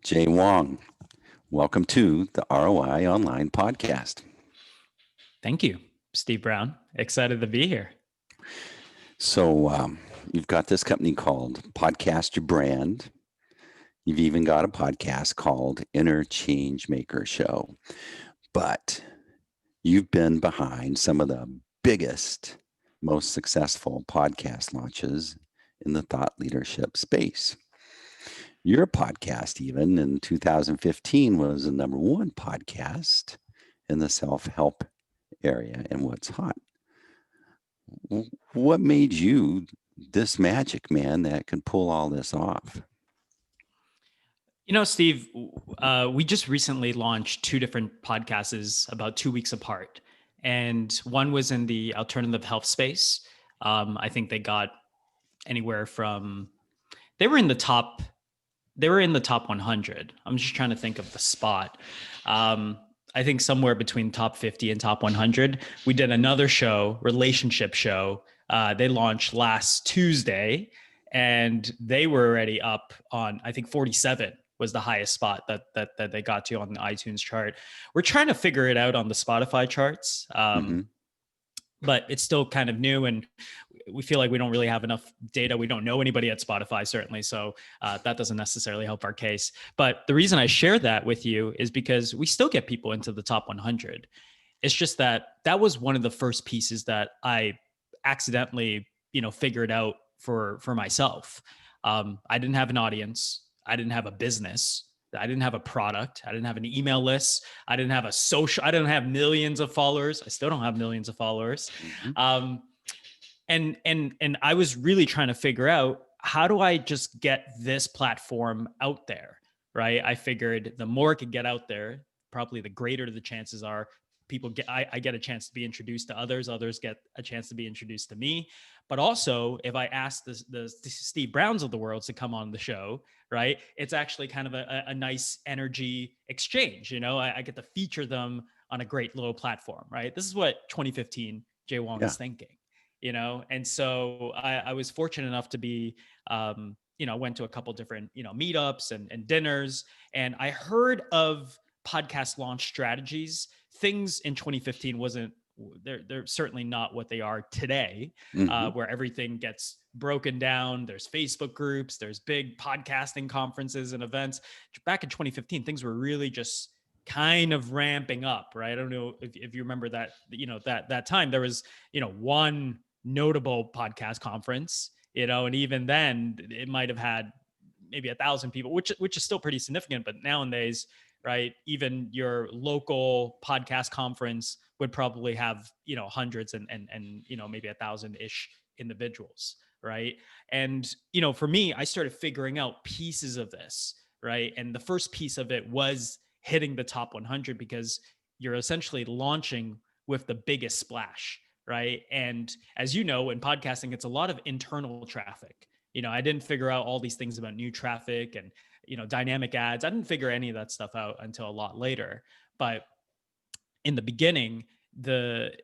Jay Wong. Welcome to the ROI Online Podcast. Thank you, Steve Brown. Excited to be here. So you've got this company called Podcast Your Brand. You've even got a podcast called Inner Changemakers Show. But you've been behind some of the biggest, most successful podcast launches in the thought leadership space. Your podcast, even in 2015, was the number one podcast in the self-help area and what's hot. What made you this magic man that can pull all this off? You know, Steve, we just recently launched two different podcasts about 2 weeks apart. And one was in the alternative health space. I think they got anywhere from, they were in the top 100. I'm just trying to think of the spot. I think somewhere between top 50 and top 100. We did another show, relationship show. They launched last Tuesday and they were already up on, I think 47 was the highest spot that they got to on the iTunes chart. We're trying to figure it out on the Spotify charts. But it's still kind of new and we feel like we don't really have enough data. We don't know anybody at Spotify, certainly. So that doesn't necessarily help our case. But the reason I share that with you is because we still get people into the top 100. It's just that was one of the first pieces that I accidentally, figured out for myself. I didn't have an audience. I didn't have a business. I didn't have a product. I didn't have an email list. I didn't have I didn't have millions of followers. I still don't have millions of followers. And I was really trying to figure out, how do I just get this platform out there, right? I figured the more it could get out there, probably the greater the chances are I get a chance to be introduced to others get a chance to be introduced to me. But also, if I ask the Steve Browns of the world to come on the show, right, it's actually kind of a nice energy exchange. I get to feature them on a great little platform, right? This is what 2015 Jay Wong is thinking, And so I was fortunate enough to be, went to a couple different, meetups and dinners, and I heard of podcast launch strategies. Things in 2015 they're certainly not what they are today, where everything gets broken down. There's Facebook groups, there's big podcasting conferences and events. Back in 2015, things were really just kind of ramping up, right? I don't know if you remember that, that time there was, one notable podcast conference, and even then it might've had maybe 1,000 people, which is still pretty significant. But nowadays, right, even your local podcast conference would probably have, hundreds and maybe 1,000-ish individuals, right? And, for me, I started figuring out pieces of this, right? And the first piece of it was hitting the top 100, because you're essentially launching with the biggest splash, right? And as you know, in podcasting, it's a lot of internal traffic. I didn't figure out all these things about new traffic and, dynamic ads. I didn't figure any of that stuff out until a lot later. But in the beginning,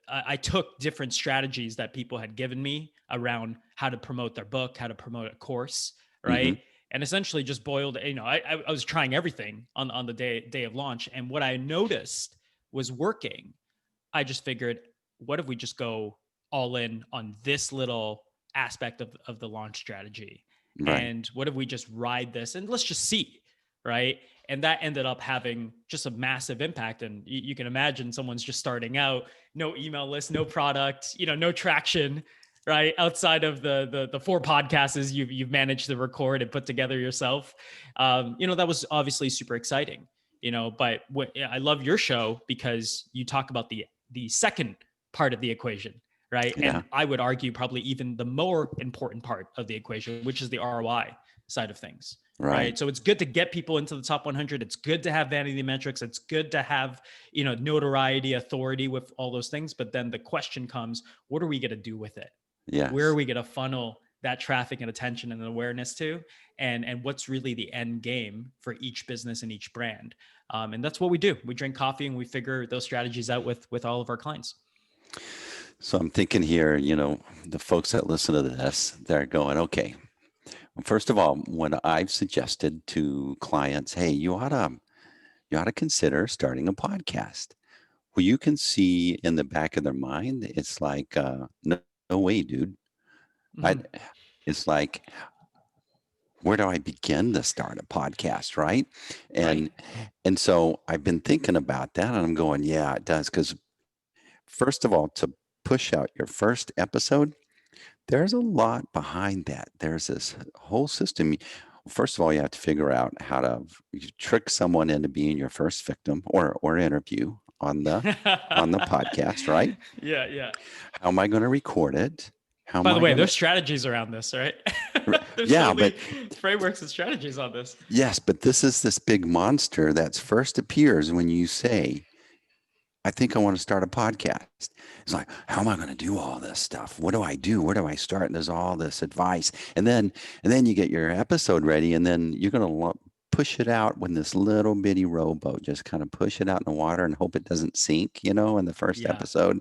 I took different strategies that people had given me around how to promote their book, how to promote a course, right? And essentially just boiled, I was trying everything on the day of launch. And what I noticed was working. I just figured, what if we just go all in on this little aspect of the launch strategy? Right. And what if we just ride this and let's just see, right? And that ended up having just a massive impact. And you can imagine someone's just starting out, no email list, no product, no traction, right? Outside of the 4 podcasts you've managed to record and put together yourself. That was obviously super exciting, but I love your show because you talk about the second part of the equation, right? Yeah. And I would argue probably even the more important part of the equation, which is the ROI side of things. Right. So it's good to get people into the top 100. It's good to have vanity metrics. It's good to have, notoriety, authority with all those things. But then the question comes, what are we going to do with it? Yes. Where are we going to funnel that traffic and attention and awareness to? And what's really the end game for each business and each brand? And that's what we do. We drink coffee and we figure those strategies out with all of our clients. So I'm thinking here, the folks that listen to this, they're going, okay, First of all, when I've suggested to clients, hey, you ought to consider starting a podcast. Well, you can see in the back of their mind, it's like, no, no way, dude. I, Mhm. it's like, where do I begin to start a podcast, right? Right. And and so I've been thinking about that, and I'm going, yeah, it does. Because first of all, to push out your first episode, there's a lot behind that. There's this whole system. First of all, you have to figure out how to trick someone into being your first victim or interview on the podcast, right? Yeah, yeah. How am I going to record it? How am By the I way, going there's to? strategies around this, right? There's Yeah, totally but frameworks and strategies on this. yes, but this is this big monster that's first appears when you say, I think I want to start a podcast. It's like, how am I going to do all this stuff? What do I do? Where do I start? And there's all this advice. And then you get your episode ready, and then you're going to push it out with this little bitty rowboat, just kind of push it out in the water and hope it doesn't sink, in the first Yeah. episode.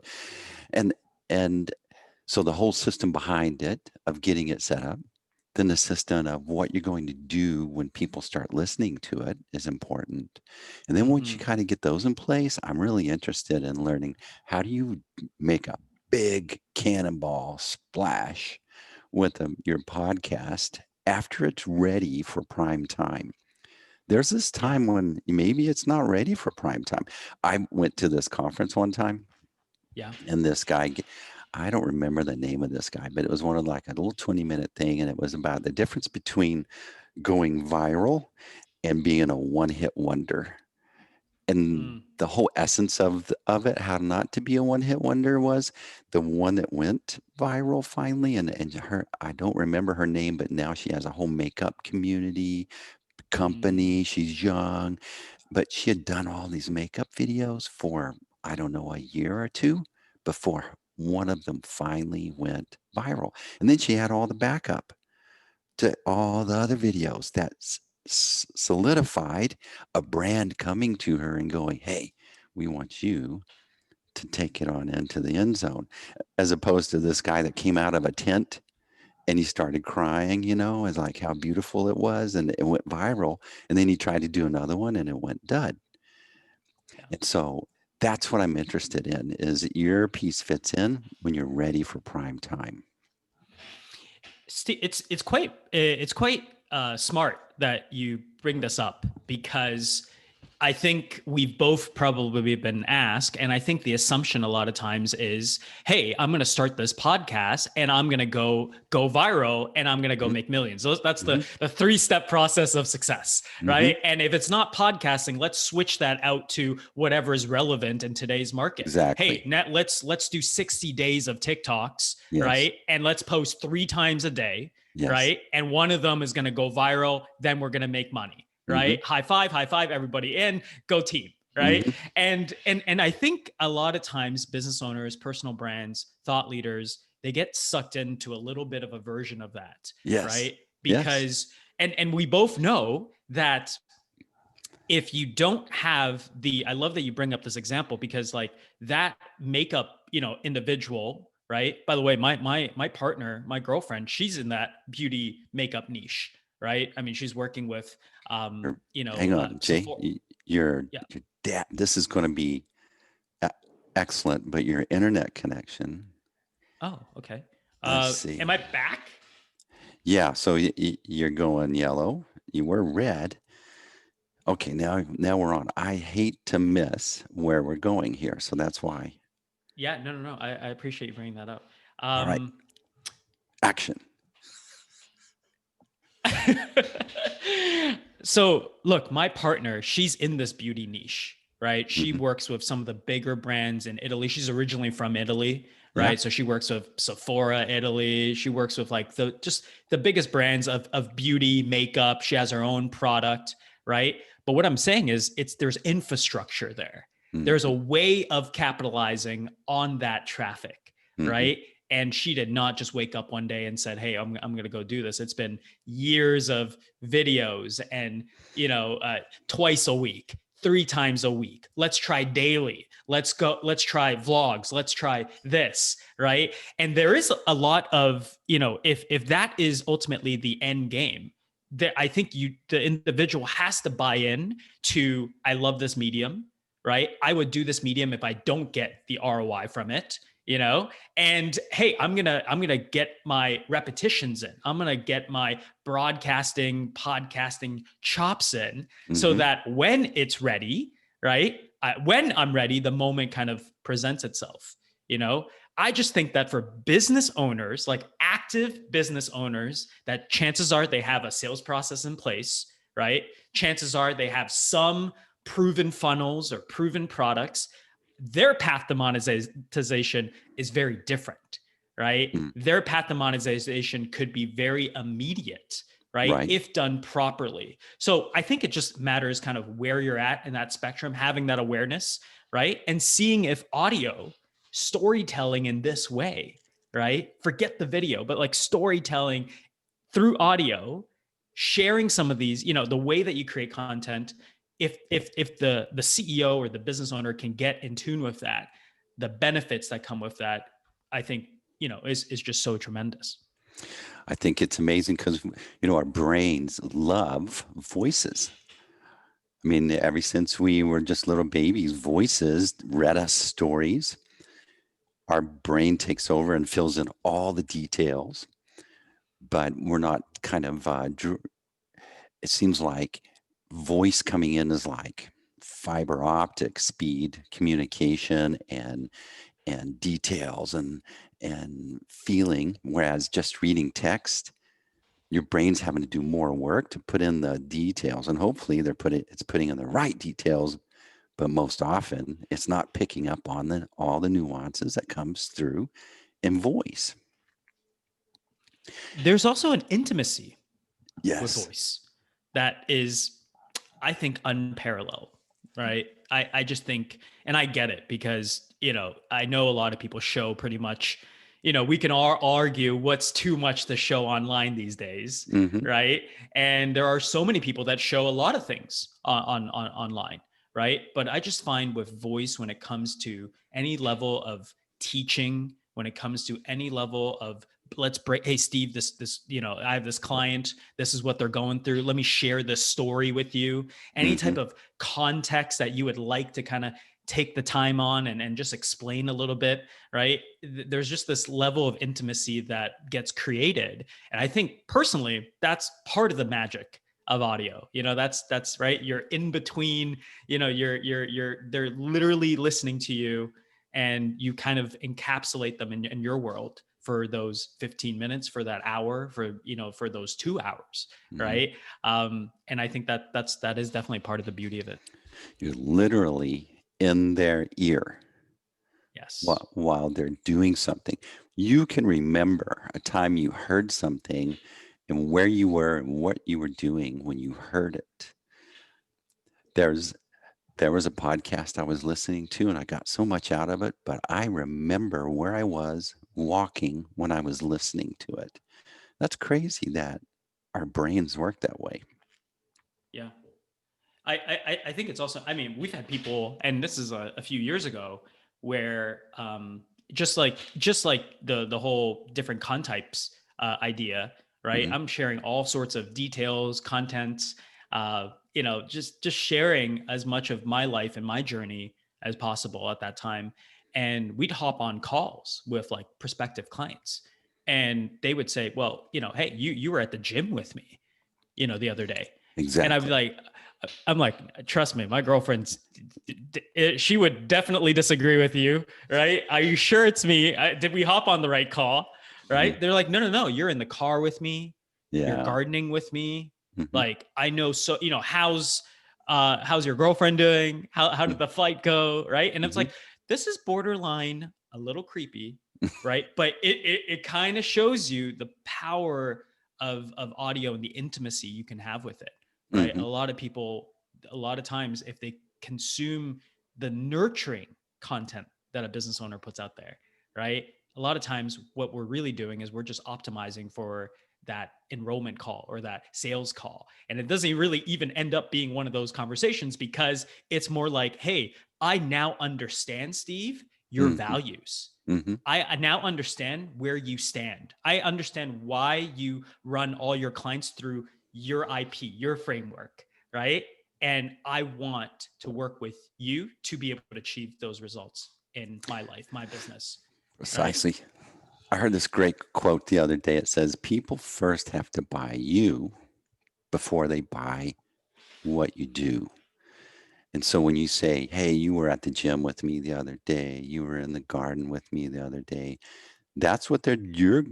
And and so the whole system behind it of getting it set up, then the system of what you're going to do when people start listening to it is important. And then once you Hmm. kind of get those in place, I'm really interested in learning how do you make a big cannonball splash with your podcast after it's ready for prime time. There's this Yeah. time when maybe it's not ready for prime time. I went to this conference one time, Yeah. and this guy, I don't remember the name of this guy, but it was one of like a little 20-minute thing. And it was about the difference between going viral and being a one-hit wonder. And Mm. the whole essence of it, how not to be a one-hit wonder, was the one that went viral finally. And her, I don't remember her name, but now she has a whole makeup community Mm. company. She's young, but she had done all these makeup videos for, I don't know, a year or two before one of them finally went viral. And then she had all the backup to all the other videos that solidified a brand coming to her and going, hey, we want you to take it on into the end zone, as opposed to this guy that came out of a tent and he started crying, as like how beautiful it was, and it went viral. And then he tried to do another one and it went dud. Yeah. And so that's what I'm interested in, is your piece fits in when you're ready for prime time. It's quite smart that you bring this up, because I think we've both probably been asked, and I think the assumption a lot of times is, "Hey, I'm going to start this podcast, and I'm going to go viral, and I'm going to go Mhm, make millions." That's the mhm, 3-step process of success, mhm. right? And if it's not podcasting, let's switch that out to whatever is relevant in today's market. Hey, Exactly. let's do 60 days of TikToks, Yes. right? And let's post 3 times a day, Yes. right? And one of them is going to go viral. Then we're going to make money, Mhm, right? High five, everybody in, go team, right? mhm. And I think a lot of times business owners, personal brands, thought leaders, they get sucked into a little bit of a version of that, Yes. right? Yes. Because and we both know that if you don't have I love that you bring up this example, because like that makeup, individual, right? By the way, my partner, my girlfriend, she's in that beauty makeup niche, right? I mean, she's working with Hang on, Jay. Sephora. Your Yeah. dad. This is going to be e- excellent, but your internet connection. Oh, okay. Let's Am I see. back? Yeah. So you're going yellow. You were red. Okay. Now we're on. I hate to miss where we're going here, so that's why. Yeah, no. I appreciate you bringing that up. All right. Um, Action. so look, my partner, she's in this beauty niche, right? She Hmm. works with some of the bigger brands in Italy. She's originally from Italy, Yeah. right? So she works with Sephora Italy. She works with like the biggest brands of beauty, makeup. She has her own product, right? But what I'm saying is there's infrastructure there. There's a Hmm. way of capitalizing on that traffic, Hmm. right? And she did not just wake up one day and said, "Hey, I'm going to go do this." It's been years of videos and, twice a week, 3 times a week. Let's try daily. Let's try vlogs. Let's try this, right? And there is a lot of, if that is ultimately the end game, that I think the individual has to buy in to, I love this medium, right? I would do this medium if I don't get the ROI from it, and hey, I'm gonna get my repetitions in. I'm gonna get my broadcasting, podcasting chops in, so that when it's ready, right? When I'm ready, the moment kind of presents itself. I just think that for business owners, like active business owners, that chances are they have a sales process in place, right? Chances are they have some proven funnels or proven products. Their path to monetization is very different, right? Their path to monetization could be very immediate, right? If done properly. So I think it just matters kind of where you're at in that spectrum, having that awareness, right? And seeing if audio, storytelling in this way, right? Forget the video, but like storytelling through audio, sharing some of these, the way that you create content, if the CEO or the business owner can get in tune with that, the benefits that come with that, I think, is just so tremendous. I think it's amazing because, our brains love voices. I mean, ever since we were just little babies, voices read us stories. Our brain takes over and fills in all the details, but we're not kind of, it seems like voice coming in is like fiber optic speed communication and details and feeling, whereas just reading text, your brain's having to do more work to put in the details, and hopefully it's putting in the right details, but most often it's not picking up on all the nuances that comes through in voice. There's also an intimacy with Yes. voice that is, I think, unparalleled, right? I just think, and I get it because, I know a lot of people show pretty much, we can all argue what's too much to show online these days, right? And there are so many people that show a lot of things on online, right? But I just find with voice, when it comes to any level of teaching, when it comes to any level of, let's break, hey Steve, this I have this client, this is what they're going through, let me share this story with you. Any type of context that you would like to kind of take the time on and just explain a little bit, right? There's just this level of intimacy that gets created, and I think personally that's part of the magic of audio. That's right, you're in between, they're literally listening to you, and you kind of encapsulate them in your world for those 15 minutes, for that hour, for those 2 hours, right? And I think that is definitely part of the beauty of it. You're literally in their ear. Yes. While they're doing something. You can remember a time you heard something and where you were and what you were doing when you heard it. There was a podcast I was listening to and I got so much out of it, but I remember where I was walking when I was listening to it. That's crazy that our brains work that way. Yeah. I think it's also, I mean, we've had people, and this is a few years ago, where just like the whole different con types idea, right? I'm sharing all sorts of details, contents, just sharing as much of my life and my journey as possible at that time. And we'd hop on calls with like prospective clients, and they would say, well, hey, you were at the gym with me, the other day. Exactly. And I'm like, trust me, my girlfriend's, she would definitely disagree with you, right? Are you sure it's me? Did we hop on the right call? Right? They're like, no, you're in the car with me. Yeah. You're gardening with me. Like, I know, so, how's your girlfriend doing? How did the flight go? Right? And it's like, this is borderline a little creepy, right? But it kind of shows you the power of audio and the intimacy you can have with it. Right. A lot of people, a lot of times, if they consume the nurturing content that a business owner puts out there, right? A lot of times what we're really doing is we're just optimizing for that enrollment call or that sales call. And it doesn't really even end up being one of those conversations, because it's more like, hey, I now understand, Steve, your Mm-hmm. values. Mm-hmm. I now understand where you stand. I understand why you run all your clients through your IP, your framework, right? And I want to work with you to be able to achieve those results in my life, my business, right? Precisely. I heard this great quote the other day. It says, people first have to buy you before they buy what you do. And so when you say, hey, you were at the gym with me the other day, you were in the garden with me the other day, that's what you're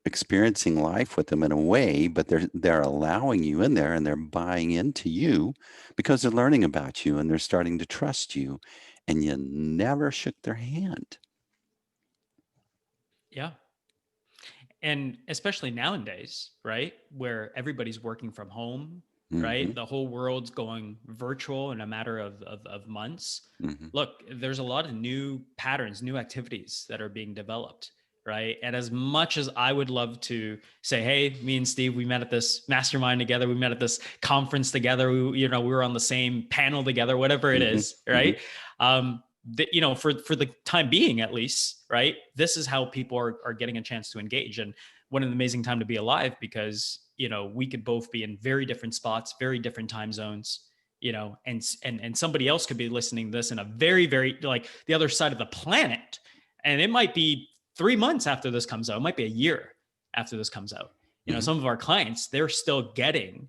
experiencing life with them in a way, but they're allowing you in there and they're buying into you because they're learning about you and they're starting to trust you, and you never shook their hand. Yeah. And especially nowadays, right, where everybody's working from home, Mm-hmm. right? The whole world's going virtual in a matter of months. Mm-hmm. Look, there's a lot of new patterns, new activities that are being developed, right? And as much as I would love to say, hey, me and Steve, we met at this mastermind together, we met at this conference together, we were on the same panel together, whatever it Mm-hmm. is, right? For the time being, at least, right? This is how people are getting a chance to engage. And what an amazing time to be alive, because, we could both be in very different spots, very different time zones, and somebody else could be listening to this in a very, very, like, the other side of the planet. And it might be 3 months after this comes out. It might be a year after this comes out. Mm-hmm. Some of our clients, they're still getting,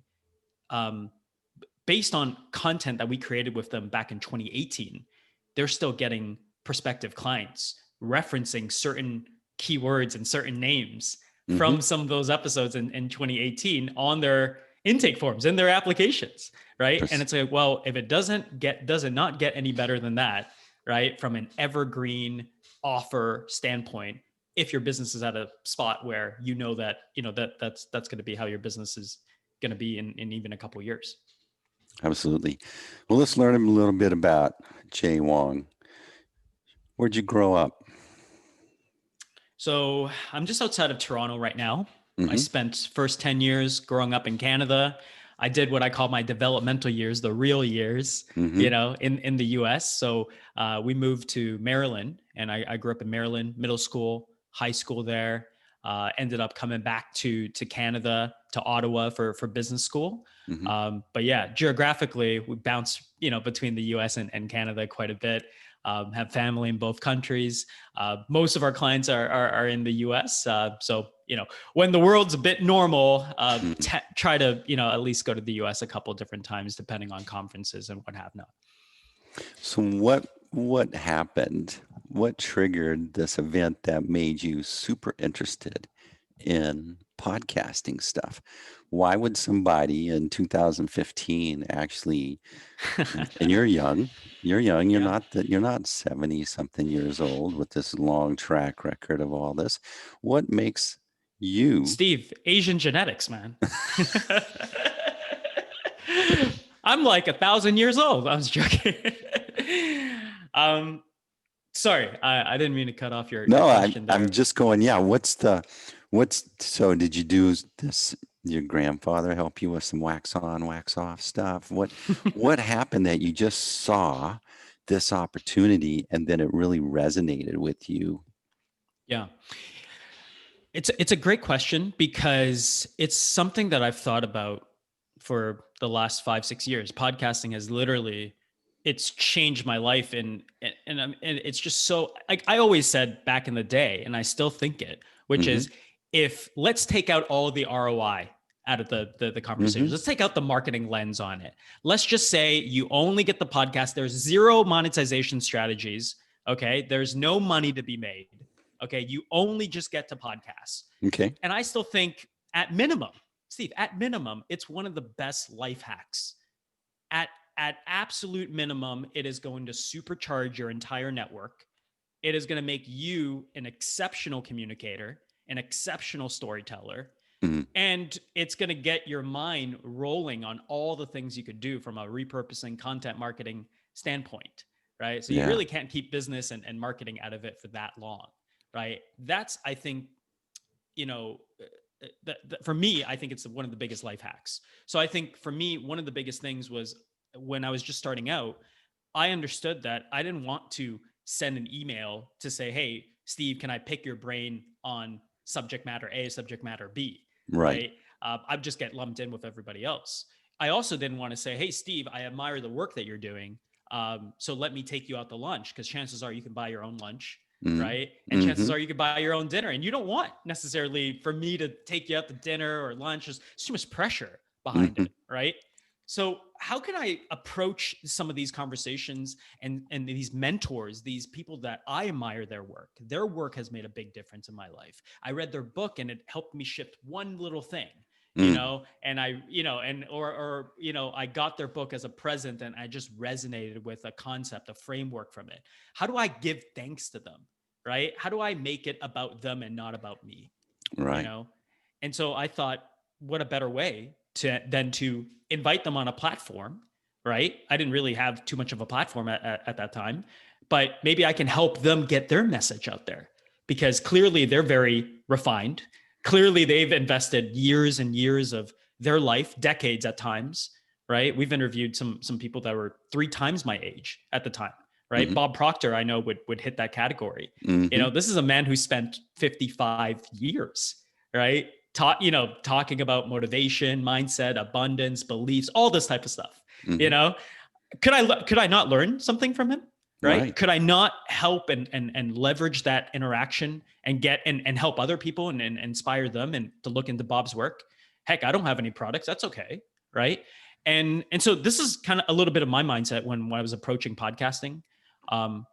based on content that we created with them back in 2018, they're still getting prospective clients referencing certain keywords and certain names Mm-hmm. from some of those episodes in 2018 on their intake forms, in their applications, right? And it's like, well, if it does it not get any better than that, right? From an evergreen offer standpoint, if your business is at a spot where that's going to be how your business is going to be in even a couple of years. Absolutely. Well, let's learn a little bit about Jay Wong. Where'd you grow up? So I'm just outside of Toronto right now. I Mm-hmm. spent first 10 years growing up in Canada. I did what I call my developmental years, the real years, Mm-hmm. in the US. So we moved to Maryland, and I grew up in Maryland, middle school, high school there. Ended up coming back to Canada, to Ottawa for business school. Mm-hmm. But yeah, geographically, we bounce, between the US and Canada quite a bit. Have family in both countries. Most of our clients are in the US. So, when the world's a bit normal, try to, at least go to the US a couple of different times, depending on conferences and what have not. So what happened? What triggered this event that made you super interested in podcasting stuff? Why would somebody in 2015 actually, and Yeah. you're not 70 something years old with this long track record of all this. What makes you Steve, Asian genetics, man. I'm like 1,000 years old. I was joking. um, Sorry, I didn't mean to cut off your No, question I'm there. just going, yeah, so did you do this, your grandfather help you with some wax on, wax off stuff? What happened that you just saw this opportunity and then it really resonated with you? Yeah. It's a great question, because it's something that I've thought about for the last 5-6 years. Podcasting has literally, it's changed my life, and it's just so, like I always said back in the day, and I still think it, which Mm-hmm. is, if let's take out all of the ROI out of the Mm-hmm. conversation. Let's take out the marketing lens on it. Let's just say you only get the podcast. There's zero monetization strategies. Okay. There's no money to be made. Okay. You only just get to podcasts. Okay. And I still think, at minimum, Steve, at minimum, it's one of the best life hacks. At absolute minimum, it is going to supercharge your entire network. It is going to make you an exceptional communicator, an exceptional storyteller, Mm-hmm. and it's going to get your mind rolling on all the things you could do from a repurposing content marketing standpoint, right? So you Yeah. really can't keep business and marketing out of it for that long, right? That's, I think, you know, for me, I think it's one of the biggest life hacks. So I think for me, one of the biggest things was when I was just starting out, I understood that I didn't want to send an email to say, hey, Steve, can I pick your brain on subject matter A, subject matter B, Right. right? I just get lumped in with everybody else. I also didn't want to say, hey, Steve, I admire the work that you're doing. So let me take you out to lunch, because chances are you can buy your own lunch, Mm-hmm. right? And chances are you could buy your own dinner, and you don't want necessarily for me to take you out to dinner or lunch. There's too much pressure behind it, right? So how can I approach some of these conversations and these mentors, these people that I admire their work? Their work has made a big difference in my life. I read their book and it helped me shift one little thing, you know, and I, you know, and, or, you know, I got their book as a present and I just resonated with a concept, a framework from it. How do I give thanks to them? Right? How do I make it about them and not about me? Right. You know? And so I thought, what a better way than to invite them on a platform, right? I didn't really have too much of a platform at that time, but maybe I can help them get their message out there, because clearly they're very refined. Clearly they've invested years and years of their life, decades at times, right? We've interviewed some people that were 3 times my age at the time, right? Bob Proctor, I know would hit that category. You know, this is a man who spent 55 years, right? Talking about motivation, mindset, abundance, beliefs, all this type of stuff. You know, could I not learn something from him? Right? Could I not help and leverage that interaction and get and help other people and inspire them and to look into Bob's work? Heck, I don't have any products. That's okay. Right. And so this is kind of a little bit of my mindset when I was approaching podcasting,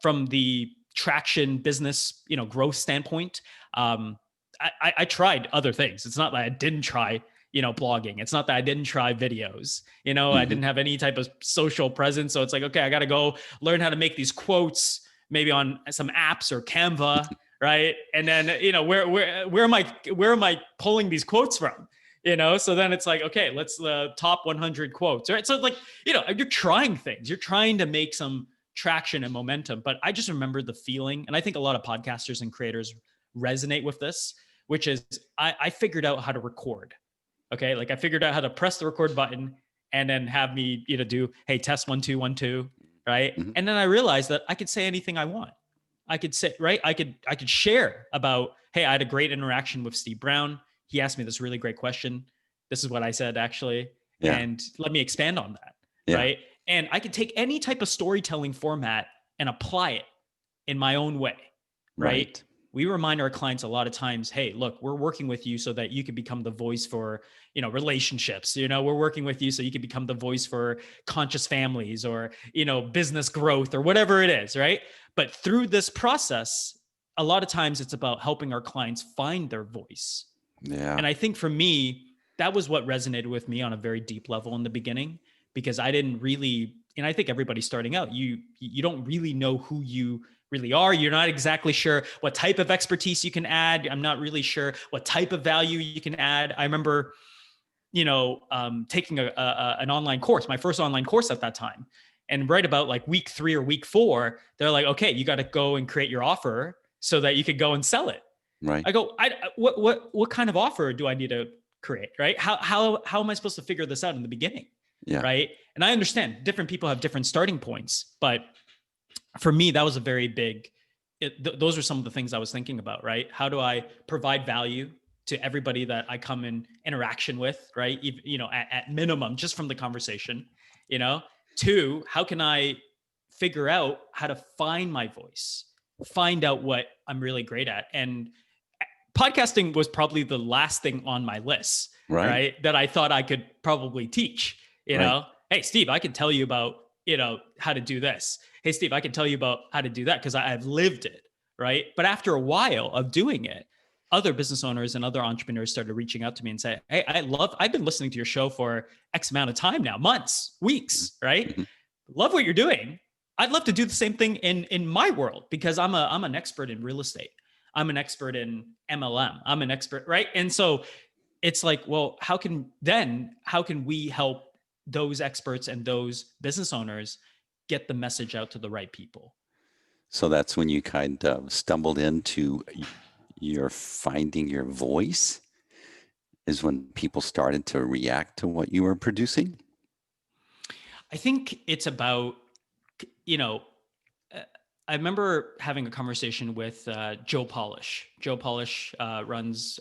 from the traction business, you know, growth standpoint. I tried other things. It's not that I didn't try, you know, blogging. It's not that I didn't try videos. You know, I didn't have any type of social presence. So it's like, okay, I got to go learn how to make these quotes, maybe on some apps or Canva, right? And then, you know, where am I pulling these quotes from? You know, so then it's like, okay, let's top 100 quotes, right? So like, you know, you're trying things. You're trying to make some traction and momentum. But I just remember the feeling, and I think a lot of podcasters and creators resonate with this, which is I figured out how to record. Okay. Like I figured out how to press the record button and then have me, you know, do, hey, test 1, 2, 1, 2. Right. And then I realized that I could say anything I want. I could say, right. I could share about, hey, I had a great interaction with Steve Brown. He asked me this really great question. This is what I said, actually. Yeah. And let me expand on that. Yeah. Right. And I could take any type of storytelling format and apply it in my own way. Right. We remind our clients a lot of times, hey, look, we're working with you so that you can become the voice for, you know, relationships. You know, we're working with you so you can become the voice for conscious families or, you know, business growth or whatever it is. Right. But through this process, a lot of times it's about helping our clients find their voice. Yeah. And I think for me, that was what resonated with me on a very deep level in the beginning, because I didn't really, and I think everybody starting out, you don't really know who you really are. You're not exactly sure what type of expertise you can add. I'm not really sure what type of value you can add. I remember, you know, taking an online course, my first online course at that time. And right about like week 3 or week 4, they're like, okay, you got to go and create your offer so that you could go and sell it. Right. I go, what kind of offer do I need to create? Right. How am I supposed to figure this out in the beginning? Yeah. Right. And I understand different people have different starting points, but for me, that was a very big, those are some of the things I was thinking about, right? How do I provide value to everybody that I come in interaction with, right? You know, at minimum, just from the conversation, you know. 2, how can I figure out how to find my voice, find out what I'm really great at? And podcasting was probably the last thing on my list, right? That I thought I could probably teach, you know. Hey, Steve, I can tell you about, you know, how to do this. Hey, Steve, I can tell you about how to do that because I've lived it, right? But after a while of doing it, other business owners and other entrepreneurs started reaching out to me and say, hey, I've been listening to your show for X amount of time now, months, weeks, right? Love what you're doing. I'd love to do the same thing in my world, because I'm an expert in real estate. I'm an expert in MLM. I'm an expert, right? And so it's like, well, how can we help those experts and those business owners get the message out to the right people? So that's when you kind of stumbled into your finding your voice. is when people started to react to what you were producing? I think it's about, you know, I remember having a conversation with Joe Polish. Joe Polish runs,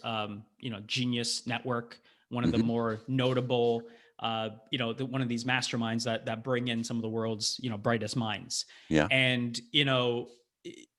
Genius Network, one of the Hmm. more notable, one of these masterminds that bring in some of the world's, brightest minds. Yeah. And,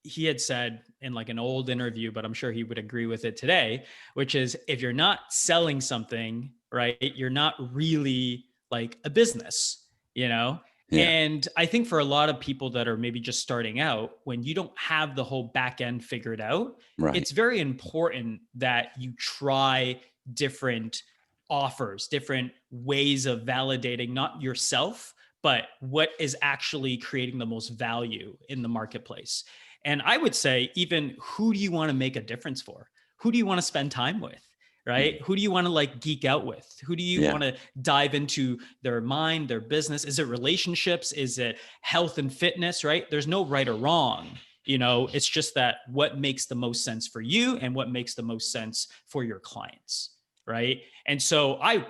he had said in like an old interview, but I'm sure he would agree with it today, which is if you're not selling something, right, you're not really like a business, you know? Yeah. And I think for a lot of people that are maybe just starting out, when you don't have the whole back end figured out, Right. it's very important that you try different offers, different ways of validating not yourself, but what is actually creating the most value in the marketplace. And I would say, even who do you want to make a difference for? Who do you want to spend time with? Right? Mhm. Who do you want to like geek out with? Who do you Yeah. want to dive into their mind, their business? Is it relationships? Is it health and fitness? Right? There's no right or wrong. It's just that what makes the most sense for you and what makes the most sense for your clients. Right. And so I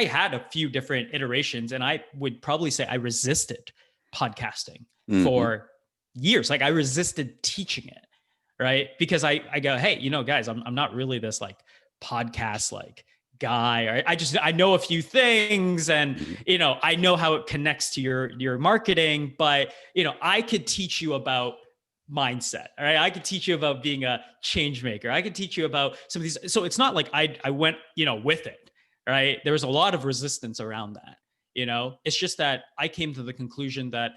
had a few different iterations, and I would probably say I resisted podcasting Hmm. for years. Like I resisted teaching it. Right. Because I go, hey, guys, I'm not really this like podcast like guy. Or I know a few things, and Hmm. I know how it connects to your marketing, but I could teach you about mindset. All right. I could teach you about being a change maker. I could teach you about some of these. So it's not like I went, with it. Right. There was a lot of resistance around that. It's just that I came to the conclusion that,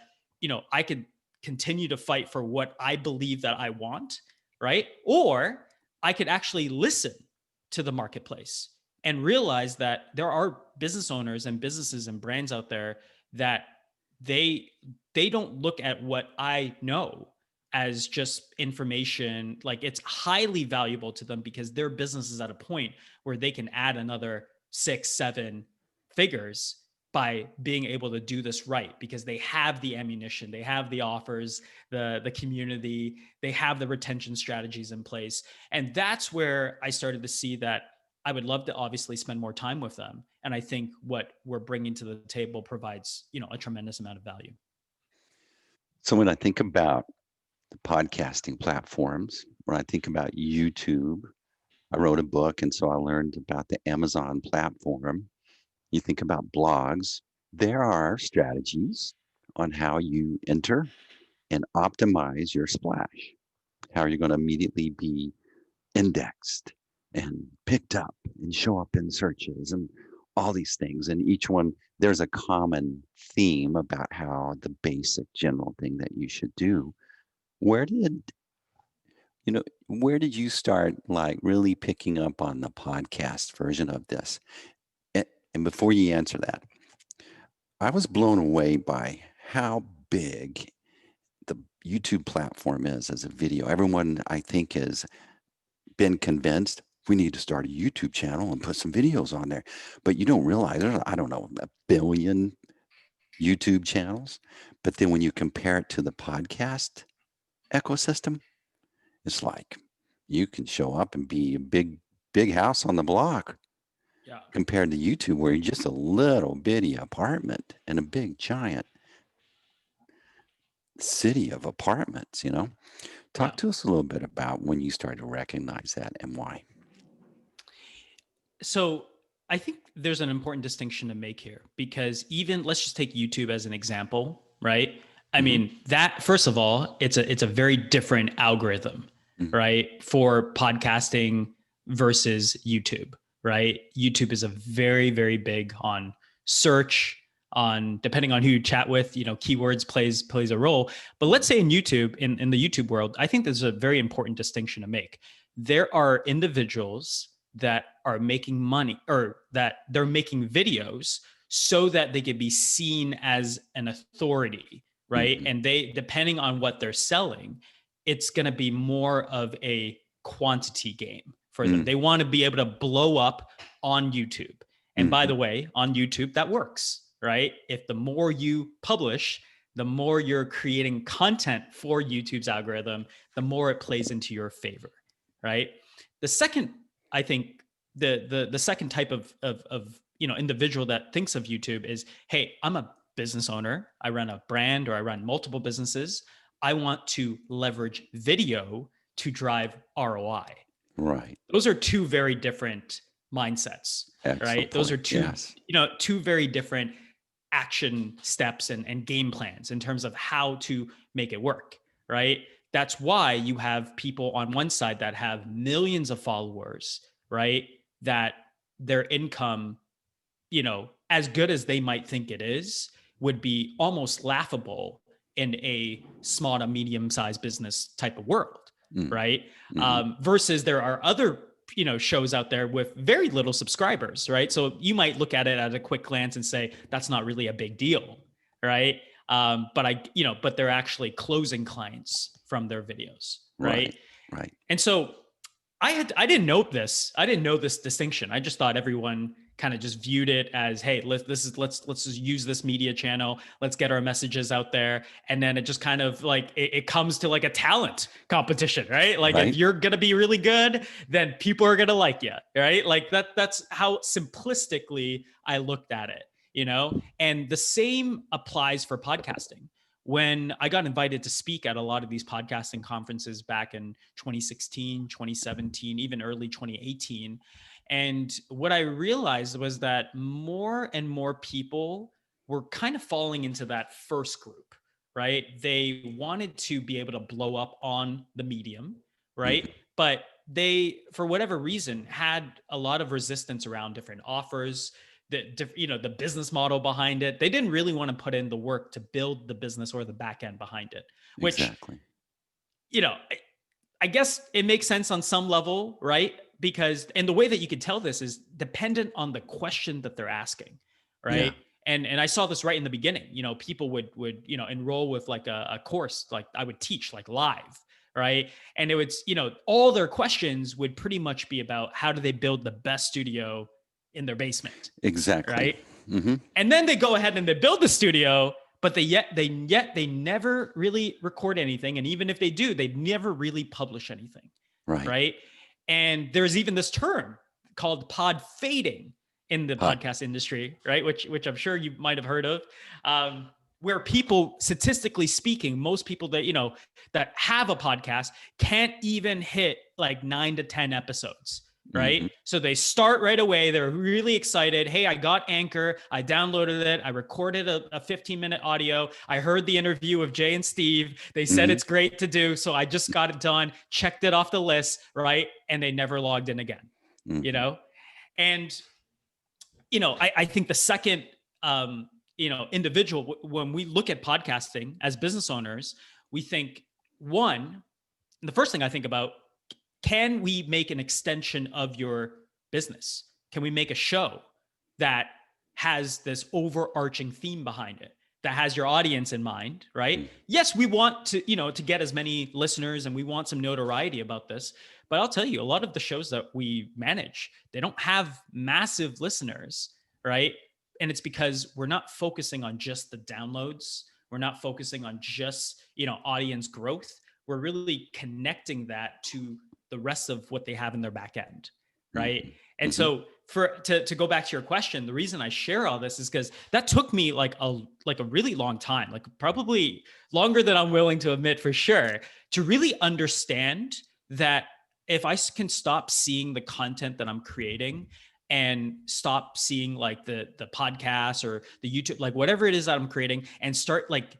I could continue to fight for what I believe that I want. Right. Or I could actually listen to the marketplace and realize that there are business owners and businesses and brands out there that they they don't look at what I know as just information. Like it's highly valuable to them because their business is at a point where they can add another 6, 7 figures by being able to do this right, because they have the ammunition, they have the offers, the community, they have the retention strategies in place. And that's where I started to see that I would love to obviously spend more time with them. And I think what we're bringing to the table provides, a tremendous amount of value. So when I think about the podcasting platforms, when I think about YouTube, I wrote a book, and so I learned about the Amazon platform. You think about blogs, there are strategies on how you enter and optimize your splash. How you're going to immediately be indexed and picked up and show up in searches and all these things. And each one, there's a common theme about how the basic general thing that you should do. Where did where did you start like really picking up on the podcast version of this? And before you answer that, I was blown away by how big the YouTube platform is as a video. Everyone, I think, has been convinced we need to start a YouTube channel and put some videos on there. But you don't realize there's, I don't know, a billion YouTube channels. But then when you compare it to the podcast ecosystem, it's like you can show up and be a big house on the block Yeah. compared to YouTube, where you're just a little bitty apartment in a big giant city of apartments. Yeah. Talk to us a little bit about when you started to recognize that and why. So I think there's an important distinction to make here, because even let's just take YouTube as an example, right? I Hmm. mean, that first of all, it's a very different algorithm, Hmm. right? For podcasting versus YouTube, right? YouTube is a very, very big on search, on depending on who you chat with, keywords plays a role. But let's say in YouTube, in the YouTube world, I think there's a very important distinction to make. There are individuals that are making money, or that they're making videos so that they can be seen as an authority, right? Hmm. And they, depending on what they're selling, it's going to be more of a quantity game for them. Hmm. They want to be able to blow up on YouTube. And by Hmm. the way, on YouTube, that works, right? If the more you publish, the more you're creating content for YouTube's algorithm, the more it plays into your favor, right? The second, I think, the second type of individual that thinks of YouTube is, hey, I'm a business owner. I run a brand or I run multiple businesses. I want to leverage video to drive ROI. Right. Those are two very different mindsets, Excellent right? Those are point. two, Yes. two very different action steps and game plans in terms of how to make it work, right? That's why you have people on one side that have millions of followers, right? That their income, as good as they might think it is, would be almost laughable in a small to medium-sized business type of world, right? Versus there are other shows out there with very little subscribers, right? So you might look at it at a quick glance and say, that's not really a big deal, right? But they're actually closing clients from their videos, right? Right. And so I didn't know this. I didn't know this distinction. I just thought everyone kind of just viewed it as, hey, let's just use this media channel. Let's get our messages out there. And then it just kind of like, it comes to like a talent competition, right? Like if you're going to be really good, then people are going to like you, right? Like that's how simplistically I looked at it, and the same applies for podcasting. When I got invited to speak at a lot of these podcasting conferences back in 2016, 2017, even early 2018, and what I realized was that more and more people were kind of falling into that first group, right? They wanted to be able to blow up on the medium, right? But they, for whatever reason, had a lot of resistance around different offers, the business model behind it. They didn't really want to put in the work to build the business or the back end behind it, which, I guess it makes sense on some level, right? Because, and the way that you could tell this is dependent on the question that they're asking, right? Yeah. And I saw this right in the beginning. People would enroll with like a course, like I would teach like live, right? And it would, all their questions would pretty much be about how do they build the best studio in their basement. Exactly. Right. And then they go ahead and they build the studio, but they never really record anything. And even if they do, they never really publish anything. Right. And there's even this term called pod fading in the podcast industry, right? Which I'm sure you might have heard of, where people, statistically speaking, most people that, that have a podcast can't even hit like 9 to 10 episodes. Right. So they start right away. They're really excited. Hey, I got Anchor. I downloaded it. I recorded a 15-minute audio. I heard the interview of Jay and Steve. They said it's great to do. So I just got it done, checked it off the list. Right. And they never logged in again, and, I think the second, individual, when we look at podcasting as business owners, we think the first thing I think about, can we make an extension of your business? Can we make a show that has this overarching theme behind it, that has your audience in mind, right? Yes, we want to, to get as many listeners and we want some notoriety about this. But I'll tell you, a lot of the shows that we manage, they don't have massive listeners, right? And it's because we're not focusing on just the downloads. We're not focusing on just, audience growth. We're really connecting that to the rest of what they have in their back end, right? And so to go back to your question, the reason I share all this is because that took me like a really long time, like probably longer than I'm willing to admit for sure, to really understand that if I can stop seeing the content that I'm creating and stop seeing like the podcast or the YouTube, like whatever it is that I'm creating, and start like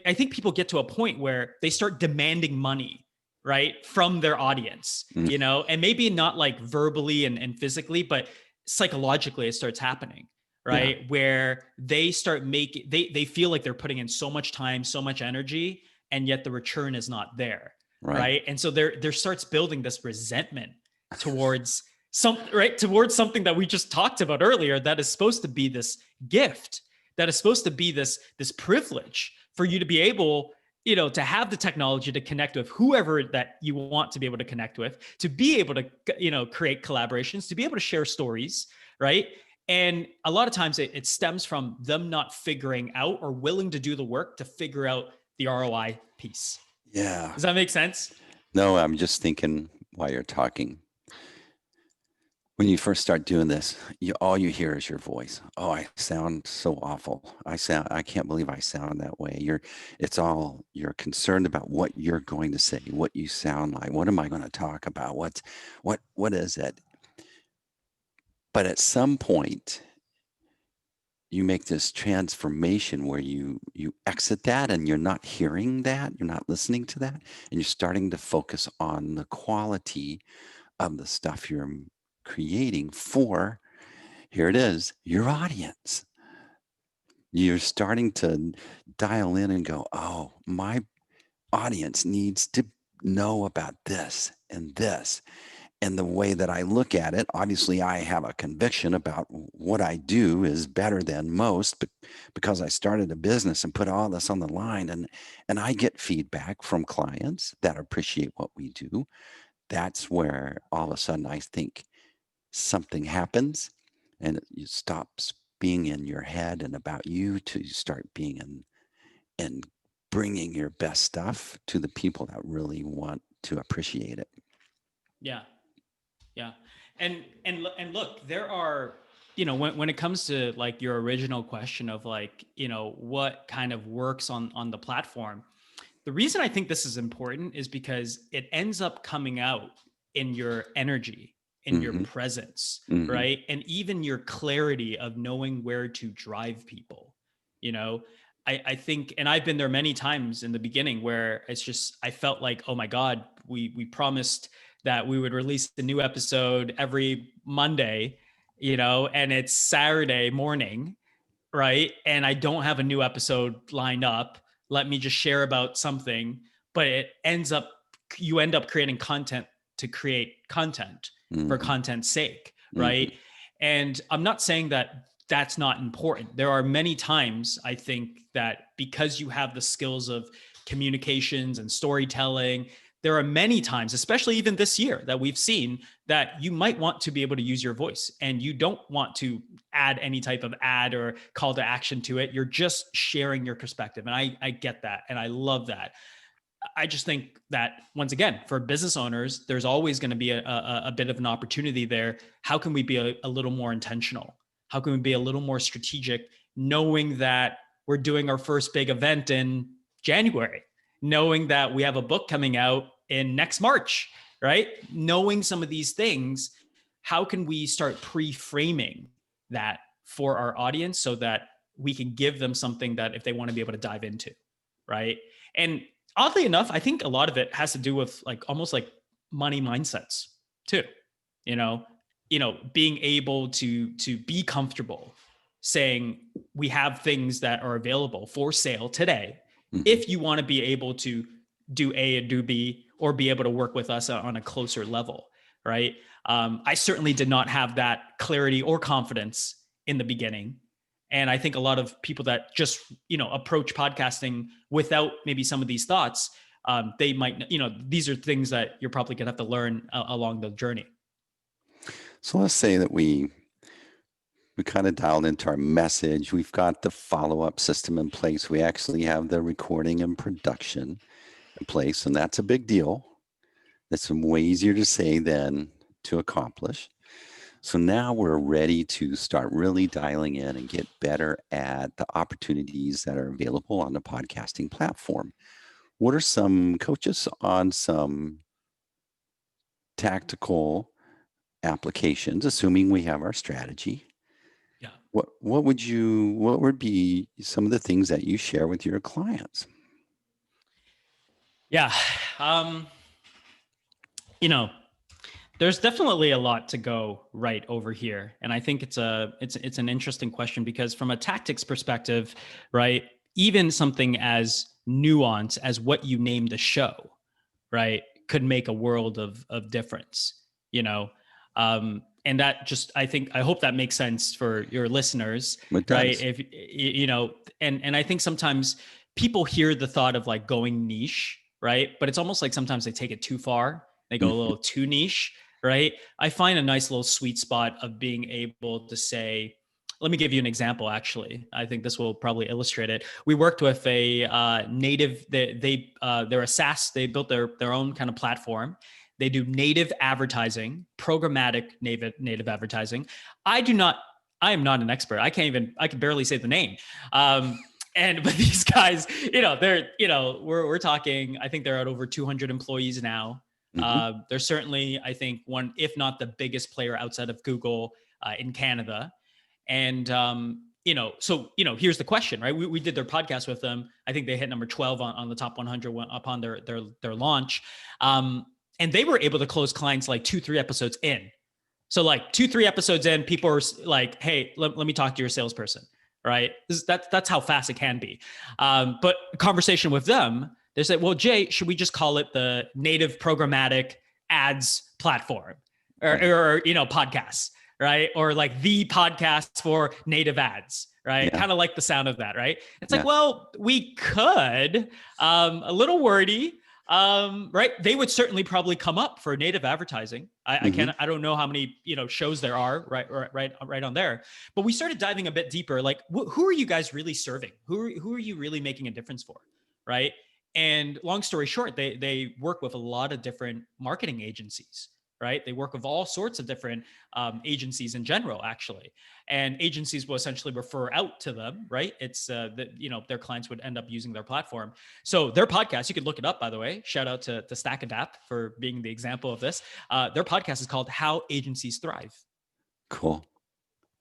I think people get to a point where they start demanding money, right, from their audience, and maybe not like verbally and physically, but psychologically it starts happening, right? Where they start making, they feel like they're putting in so much time, so much energy, and yet the return is not there, right? And so there starts building this resentment towards towards something that we just talked about earlier, that is supposed to be this gift, that is supposed to be this privilege for you to be able, to have the technology to connect with whoever that you want to be able to connect with, to be able to, create collaborations, to be able to share stories, right? And a lot of times it stems from them not figuring out or willing to do the work to figure out the ROI piece. Yeah. Does that make sense? No, I'm just thinking while you're talking. When you first start doing this, all you hear is your voice. Oh, I sound so awful. I can't believe I sound that way. You're concerned about what you're going to say, what you sound like. What am I going to talk about? What is it? But at some point, you make this transformation where you exit that and you're not hearing that, you're not listening to that, and you're starting to focus on the quality of the stuff you're creating for, here it is, your audience. You're starting to dial in and go, oh, my audience needs to know about this and this. And the way that I look at it, obviously I have a conviction about what I do is better than most, but because I started a business and put all this on the line, and I get feedback from clients that appreciate what we do. That's where all of a sudden I think something happens and it stops being in your head and about you to start being in and bringing your best stuff to the people that really want to appreciate it. Yeah. Yeah. And look, there are, when it comes to like your original question of like, what kind of works on the platform, the reason I think this is important is because it ends up coming out in your energy, in your Mm-hmm. presence, Mm-hmm. right? And even your clarity of knowing where to drive people. You know, I think, and I've been there many times in the beginning where it's just, I felt like, oh my God, we promised that we would release the new episode every Monday, and it's Saturday morning, right? And I don't have a new episode lined up. Let me just share about something, but you end up creating content to create content for Mm-hmm. content's sake, Mm-hmm. right? And I'm not saying that that's not important. There are many times I think that because you have the skills of communications and storytelling, there are many times, especially even this year, that we've seen that you might want to be able to use your voice and you don't want to add any type of ad or call to action to it. You're just sharing your perspective. And I get that. And I love that. I just think that once again, for business owners, there's always going to be a bit of an opportunity there. How can we be a little more intentional? How can we be a little more strategic, knowing that we're doing our first big event in January, knowing that we have a book coming out in next March, right? Knowing some of these things, how can we start pre-framing that for our audience so that we can give them something that if they want to be able to dive into, right? And oddly enough, I think a lot of it has to do with like almost like money mindsets too. You know, being able to be comfortable saying we have things that are available for sale today. Mm-hmm. If you want to be able to do A and do B, or be able to work with us on a closer level, right? I certainly did not have that clarity or confidence in the beginning. And I think a lot of people that just, approach podcasting without maybe some of these thoughts, they might, these are things that you're probably going to have to learn along the journey. So let's say that we kind of dialed into our message. We've got the follow-up system in place. We actually have the recording and production in place, and that's a big deal. That's way easier to say than to accomplish. So now we're ready to start really dialing in and get better at the opportunities that are available on the podcasting platform. What are some coaches on some tactical applications, assuming we have our strategy? Yeah. What would be some of the things that you share with your clients? Yeah. There's definitely a lot to go right over here. And I think it's an interesting question because from a tactics perspective, right, even something as nuanced as what you name the show, right, could make a world of difference, and that just, I hope that makes sense for your listeners, It right? does. If and I think sometimes people hear the thought of like going niche, right? But it's almost like sometimes they take it too far. They go a little too niche, right? I find a nice little sweet spot of being able to say, let me give you an example. Actually, I think this will probably illustrate it. We worked with a native. They're a SaaS. They built their own kind of platform. They do native advertising, programmatic native advertising. I am not an expert. I can barely say the name. But these guys, we're talking, I think they're at over 200 employees now. They're certainly, I think, one, if not the biggest player outside of Google in Canada. And, here's the question, right? We did their podcast with them. I think they hit number 12 on the top 100 upon their launch. And they were able to close clients like 2-3 episodes in. So like 2-3 episodes in, people are like, hey, let me talk to your salesperson, right? That's how fast it can be. But conversation with them, they said, well, Jay, should we just call it the native programmatic ads platform or podcasts, right? Or like the podcast for native ads, right? Yeah. Kind of like the sound of that, right? It's like, well, we could, a little wordy, right? They would certainly probably come up for native advertising. I don't know how many, shows there are right on there, but we started diving a bit deeper. Like, who are you guys really serving? Who are you really making a difference for? Right. And long story short, they work with a lot of different marketing agencies, right? They work with all sorts of different agencies in general, actually. And agencies will essentially refer out to them, right? It's their clients would end up using their platform. So their podcast, you could look it up, by the way. Shout out to Stack Adapt for being the example of this. Their podcast is called How Agencies Thrive. Cool.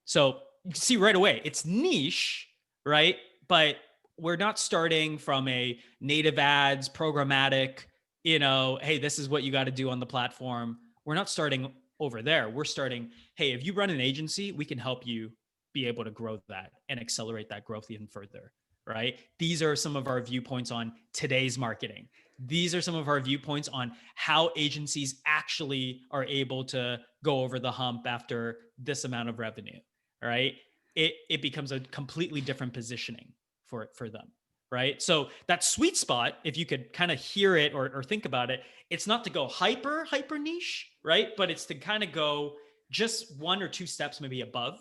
So you can see right away, it's niche, right? But we're not starting from a native ads, programmatic, hey, this is what you got to do on the platform. We're not starting over there. We're starting, hey, if you run an agency, we can help you be able to grow that and accelerate that growth even further, right? These are some of our viewpoints on today's marketing. These are some of our viewpoints on how agencies actually are able to go over the hump after this amount of revenue, right? It becomes a completely different positioning for them, right? So that sweet spot, if you could kind of hear it or think about it, it's not to go hyper niche, right? But it's to kind of go just 1 or 2 steps maybe above,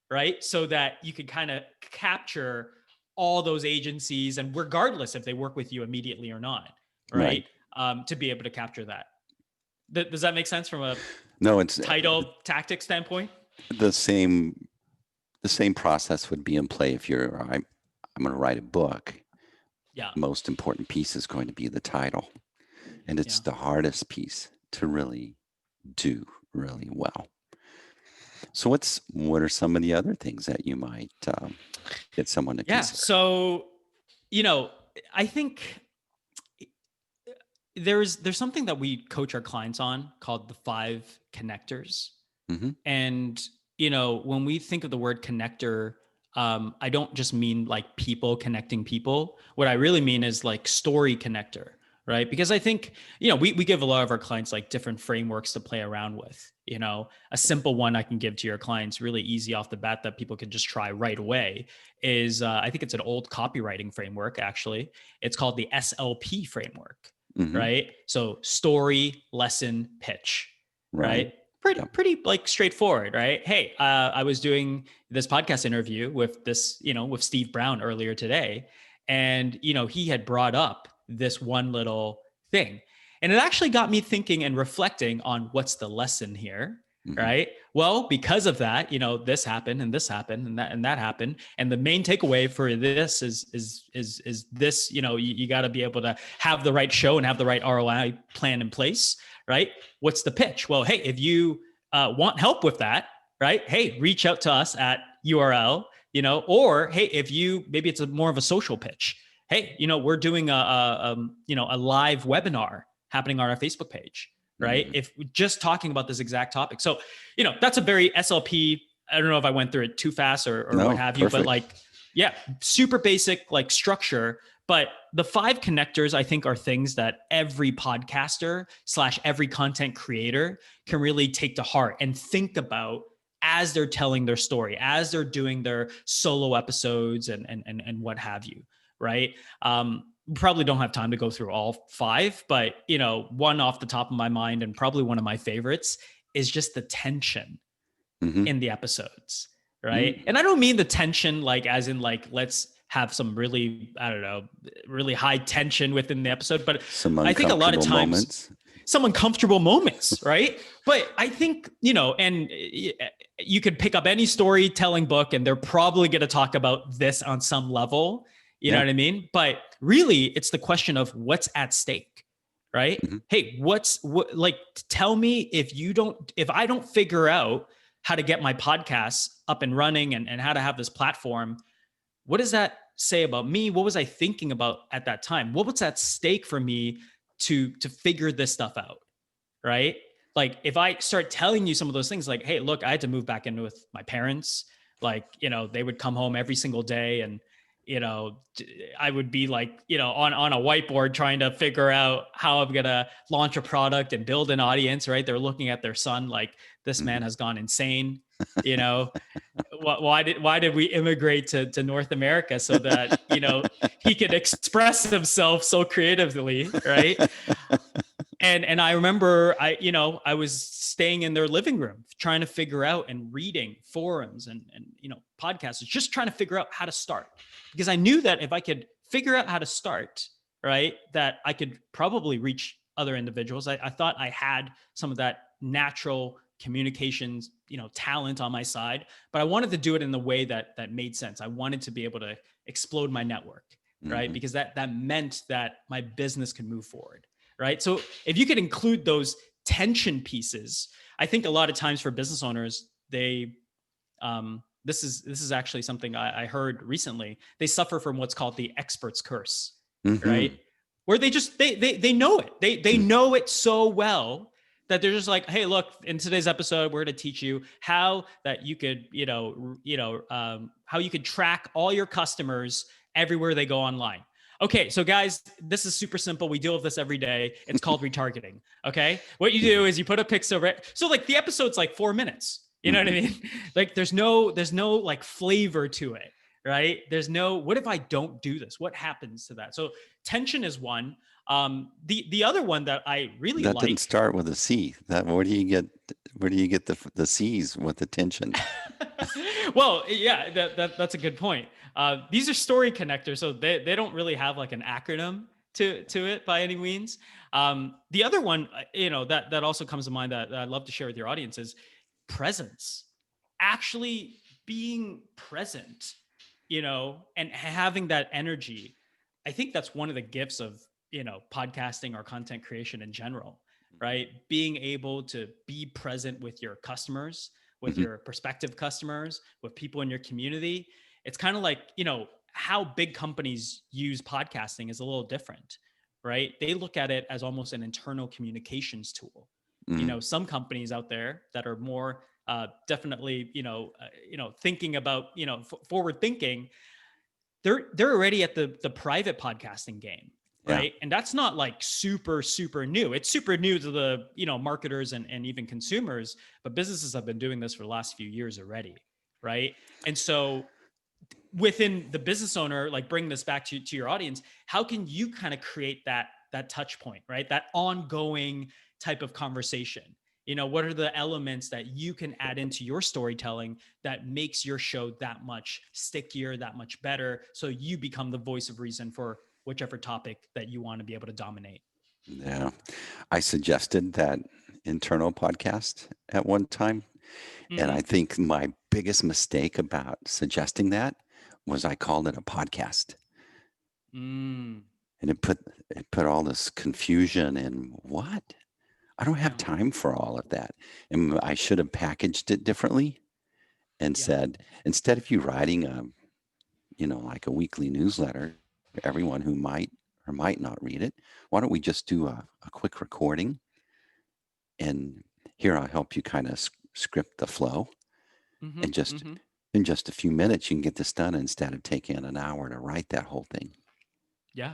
right? So that you could kind of capture all those agencies, and regardless if they work with you immediately or not, right? To be able to capture that. Does that make sense from a title tactic standpoint? The same process would be in play if I'm going to write a book. Yeah. Most important piece is going to be the title. And it's the hardest piece to really do really well. So what are some of the other things that you might get someone to consider? So, I think there's something that we coach our clients on called the 5 connectors. And, when we think of the word connector, I don't just mean like people connecting people. What I really mean is like story connector, right? Because I think, we give a lot of our clients like different frameworks to play around with. A simple one I can give to your clients really easy off the bat that people can just try right away is, I think it's an old copywriting framework, actually. It's called the SLP framework, right? So story, lesson, pitch, right? Pretty like straightforward, right? Hey, I was doing this podcast interview with with Steve Brown earlier today. And, he had brought up this one little thing. And it actually got me thinking and reflecting on what's the lesson here, right? Well, because of that, this happened and this happened and that happened. And the main takeaway for this is this, you got to be able to have the right show and have the right ROI plan in place, right? What's the pitch? Well, hey, if you want help with that, right? Hey, reach out to us at URL, or hey, maybe it's more of a social pitch. Hey, we're doing a live webinar happening on our Facebook page, right? If we're just talking about this exact topic. So, that's a very SLP. I don't know if I went through it too fast or what have you, but like, super basic like structure. But the 5 connectors, I think, are things that every podcaster / every content creator can really take to heart and think about as they're telling their story, as they're doing their solo episodes and what have you, right? We probably don't have time to go through all 5, but one off the top of my mind and probably one of my favorites is just the tension in the episodes, right? And I don't mean the tension like as in like let's have some really, really high tension within the episode, but I think a lot of times some uncomfortable moments, right? But I think, and you could pick up any storytelling book and they're probably going to talk about this on some level, you know what I mean? But really it's the question of what's at stake, right? Mm-hmm. Hey, tell me if I don't figure out how to get my podcast up and running and how to have this platform, what does that say about me? What was I thinking about at that time? What was at stake for me to figure this stuff out, right? Like if I start telling you some of those things, like, hey, look, I had to move back in with my parents. Like, they would come home every single day and, I would be like, on a whiteboard trying to figure out how I'm going to launch a product and build an audience, right? They're looking at their son like, this man has gone insane. Why did we immigrate to North America so that, he could express himself so creatively, right? And I remember I was staying in their living room trying to figure out and reading forums and podcasts, just trying to figure out how to start, because I knew that if I could figure out how to start, right, that I could probably reach other individuals. I thought I had some of that natural communications, talent on my side, but I wanted to do it in the way that made sense. I wanted to be able to explode my network, right? Mm-hmm. Because that meant that my business could move forward, right? So if you could include those tension pieces, I think a lot of times for business owners, they, this is actually something I heard recently. They suffer from what's called the expert's curse, Mm-hmm. right? Where they just, they know it. They know it so well that they're just like, hey, look, in today's episode, we're going to teach you how that you could, how you could track all your customers everywhere they go online. Okay, so guys, this is super simple. We deal with this every day. It's called retargeting. Okay, what you do is you put a pixel. So like the episode's like 4 minutes. You know what I mean? Like there's no like flavor to it, right? There's no, what if I don't do this? What happens to that? So tension is one. The other one that I really that like. didn't start with a C. Where do you get the C's with the tension? Well, yeah, that's a good point. These are story connectors, so they don't really have like an acronym to it by any means. The other one, that also comes to mind that I'd love to share with your audience is presence. Actually being present, and having that energy. I think that's one of the gifts of, podcasting or content creation in general, right? Being able to be present with your customers, with your prospective customers, with people in your community. It's kind of like, how big companies use podcasting is a little different, right? They look at it as almost an internal communications tool. Some companies out there that are more definitely, thinking about, forward thinking, they're already at the private podcasting game. Right. And that's not like super, super new. It's super new to the, marketers and even consumers, but businesses have been doing this for the last few years already. Right. And so within the business owner, like bring this back to your audience, how can you kind of create that touch point, right? That ongoing type of conversation. What are the elements that you can add into your storytelling that makes your show that much stickier, that much better, so you become the voice of reason for whichever topic that you want to be able to dominate? Yeah. I suggested that internal podcast at one time. And I think my biggest mistake about suggesting that was I called it a podcast. And it put all this confusion in what? I don't have time for all of that. And I should have packaged it differently and said, instead of you writing like a weekly newsletter, everyone who might or might not read it, why don't we just do a quick recording? And here I'll help you kind of script the flow. And just in just a few minutes, you can get this done instead of taking an hour to write that whole thing. Yeah.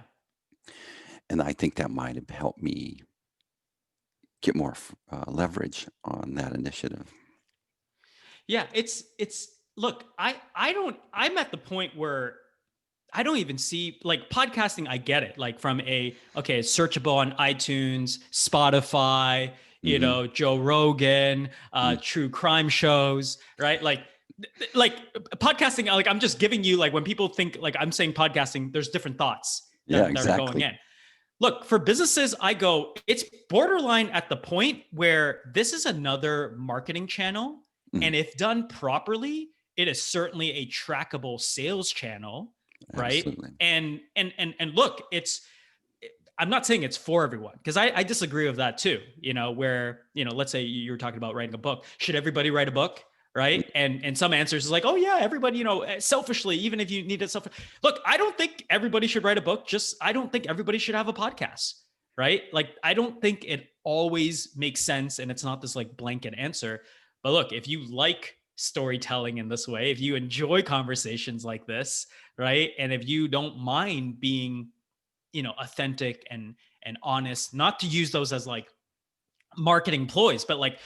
And I think that might have helped me get more leverage on that initiative. Yeah. It's look, I'm at the point where I don't even see like podcasting. I get it. Like from it's searchable on iTunes, Spotify, Joe Rogan, true crime shows, right? Like podcasting, like I'm just giving you, like when people think like I'm saying podcasting, there's different thoughts that are going in. Look, for businesses, it's borderline at the point where this is another marketing channel. And if done properly, it is certainly a trackable sales channel, right? Absolutely. And look, I'm not saying it's for everyone, because I disagree with that too. Where, let's say you were talking about writing a book. Should everybody write a book? Right. And some answers is like, oh yeah, everybody, selfishly, even if you need it look, I don't think everybody should write a book. I don't think everybody should have a podcast. Right. Like, I don't think it always makes sense. And it's not this like blanket answer. But look, if you like storytelling in this way, if you enjoy conversations like this, right. And if you don't mind being, authentic and honest, not to use those as like marketing ploys, but like,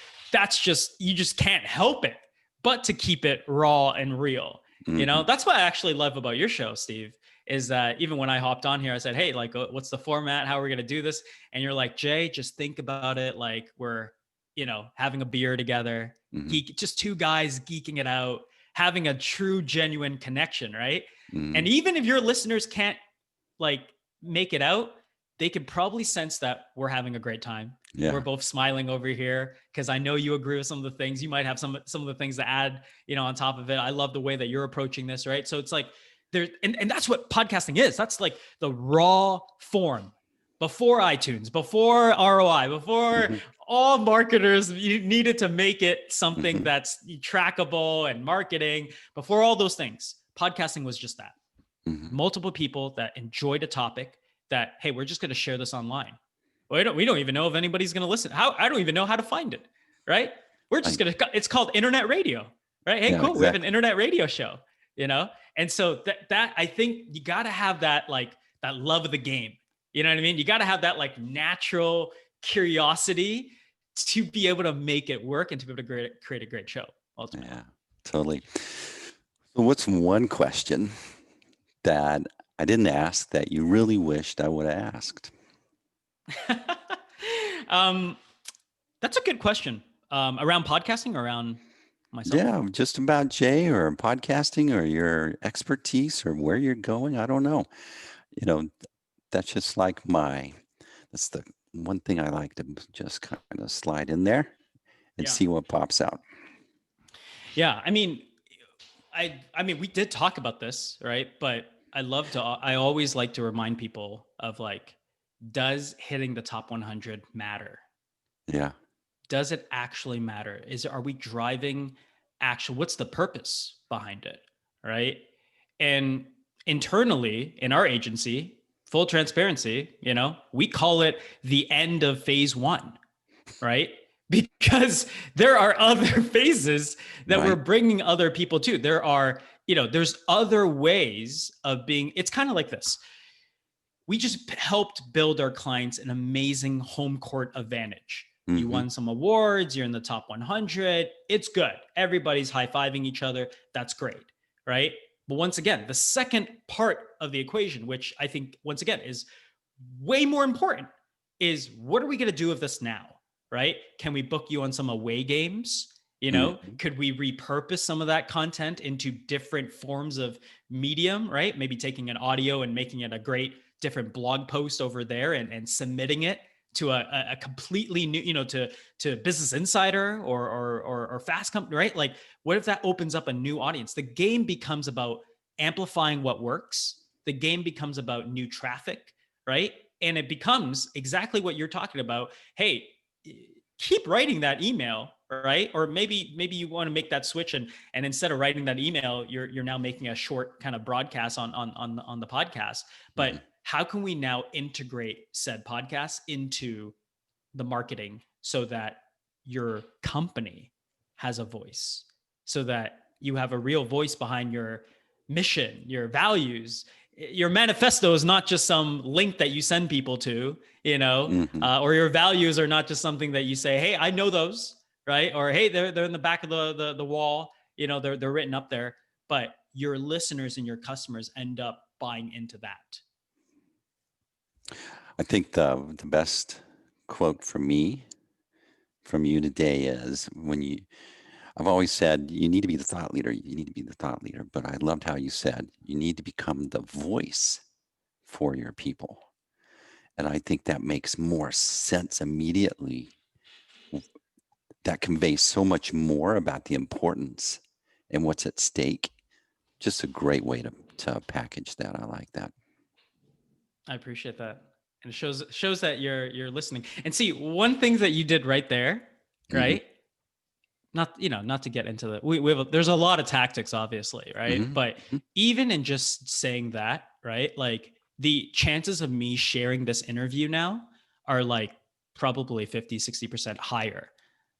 you just can't help it but to keep it raw and real. That's what I actually love about your show, Steve, is that even when I hopped on here, I said, hey, like, what's the format? How are we going to do this? And you're like, Jay, just think about it like we're, having a beer together, just two guys geeking it out, having a true, genuine connection, right? And even if your listeners can't like make it out, they could probably sense that we're having a great time. Yeah. We're both smiling over here because I know you agree with some of the things. You might have some of the things to add, on top of it. I love the way that you're approaching this, right? So it's like and that's what podcasting is. That's like the raw form before iTunes, before ROI, before all marketers you needed to make it something that's trackable and marketing. Before all those things, podcasting was just that. Multiple people that enjoyed a topic that, hey, we're just going to share this online. Well, we don't even know if anybody's going to listen. I don't even know how to find it, right? We're just going to, it's called internet radio, right? Hey, cool. Exactly. We have an internet radio show, And so that I think you got to have that, like that love of the game. You know what I mean? You got to have that like natural curiosity to be able to make it work and to be able to create a great show ultimately. Yeah, totally. So what's one question that I didn't ask that you really wished I would have asked? That's a good question. Around podcasting or around myself? Yeah, just about Jay or podcasting or your expertise or where you're going. I don't know. That's just like that's the one thing I like to just kind of slide in there and see what pops out. Yeah. I mean, we did talk about this, right? But I always like to remind people of like, does hitting the top 100 matter? Yeah. Does it actually matter? Are we driving what's the purpose behind it? Right. And internally in our agency, full transparency, we call it the end of phase 1, right? Because there are other phases that we're bringing other people to. There are, there's other ways of being. It's kind of like this. We just helped build our clients an amazing home court advantage. You won some awards, you're in the top 100. It's good. Everybody's high-fiving each other. That's great, right? But once again, the second part of the equation, which I think, once again, is way more important, is what are we going to do with this now, right? Can we book you on some away games? Could we repurpose some of that content into different forms of medium, right? Maybe taking an audio and making it a great different blog post over there and submitting it to a completely new, to Business Insider or Fast Company, right? Like, what if that opens up a new audience? The game becomes about amplifying what works. The game becomes about new traffic, right? And it becomes exactly what you're talking about. Hey, keep writing that email, right? Or maybe you want to make that switch and instead of writing that email, you're now making a short kind of broadcast on the podcast. But how can we now integrate said podcast into the marketing so that your company has a voice, so that you have a real voice behind your mission, your values? Your manifesto is not just some link that you send people to, or your values are not just something that you say, hey, I know those, right? Or, hey, they're in the back of the wall, they're written up there, but your listeners and your customers end up buying into that. I think the best quote from you today is I've always said you need to be the thought leader. You need to be the thought leader. But I loved how you said you need to become the voice for your people. And I think that makes more sense immediately. That conveys so much more about the importance and what's at stake. Just a great way to package that. I like that. I appreciate that. And it shows that you're listening. And see, one thing that you did right there, right? Not to get into the there's a lot of tactics, obviously, right? But even in just saying that, right? Like the chances of me sharing this interview now are like probably 50-60% higher.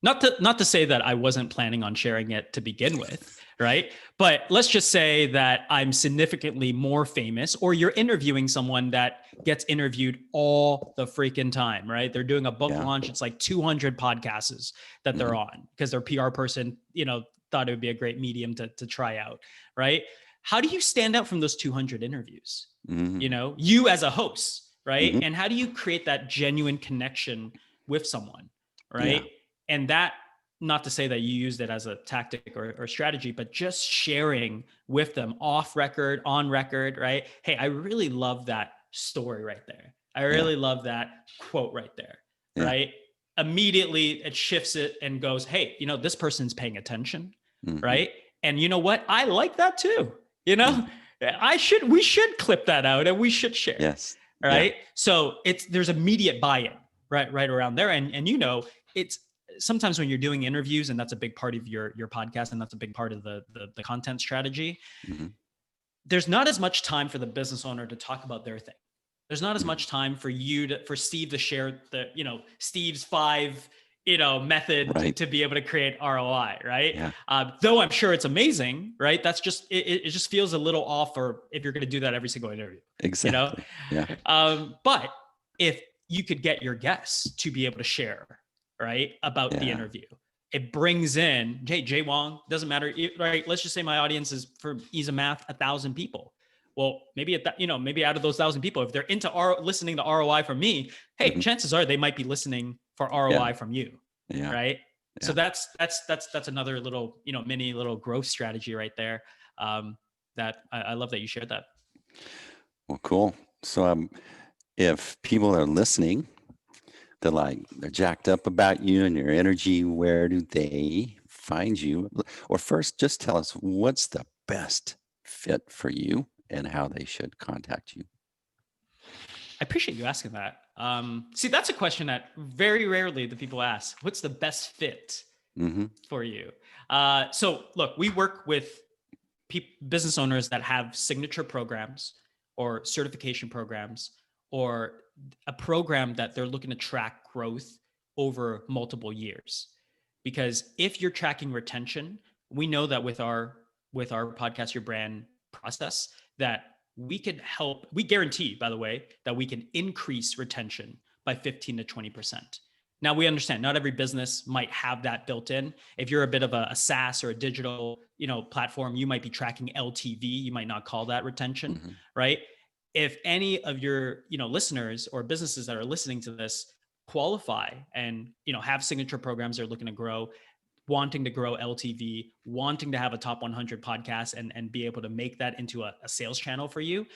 Not to say that I wasn't planning on sharing it to begin with, right? But let's just say that I'm significantly more famous, or you're interviewing someone that gets interviewed all the freaking time, right? They're doing a book launch. It's like 200 podcasts that they're on because their PR person, thought it would be a great medium to try out, right? How do you stand out from those 200 interviews? You as a host, right? And how do you create that genuine connection with someone, right? And that, not to say that you used it as a tactic or strategy, but just sharing with them off record, on record, right? Hey, I really love that story right there. I really love that quote right there, right? Immediately it shifts it and goes, hey, this person's paying attention, right? And you know what? I like that too. We should clip that out and we should share. Yes. Right. So there's immediate buy-in right around there. And it's sometimes when you're doing interviews, and that's a big part of your podcast, and that's a big part of the content strategy. There's not as much time for the business owner to talk about their thing. There's not as much time for Steve to share Steve's 5 method to be able to create ROI, right? Though I'm sure it's amazing, right? That's just, it just feels a little off, or if you're going to do that every single interview, Exactly. But if you could get your guests to be able to share, right, about the interview, it brings in Jay Wong, doesn't matter, right? Let's just say my audience is, for ease of math, 1,000 people. Well, maybe maybe out of those 1,000 people, if they're into listening to ROI from me, hey, chances are they might be listening for ROI from you, right? So that's another little, mini little growth strategy right there. That I love that you shared that. Well, cool. So if people are listening, they're jacked up about you and your energy, where do they find you? Or first, just tell us what's the best fit for you and how they should contact you. I appreciate you asking that. See, that's a question that very rarely do people ask. What's the best fit for you? So look, we work with business owners that have signature programs or certification programs, or a program that they're looking to track growth over multiple years. Because if you're tracking retention, we know that with our Podcast Your Brand process, that we guarantee, by the way, that we can increase retention by 15 to 20%. Now, we understand not every business might have that built in. If you're a bit of a SaaS or a digital, platform, you might be tracking LTV. You might not call that retention, right? If any of your, listeners or businesses that are listening to this qualify and, have signature programs they're looking to grow, wanting to grow LTV, wanting to have a top 100 podcast and be able to make that into a sales channel for you,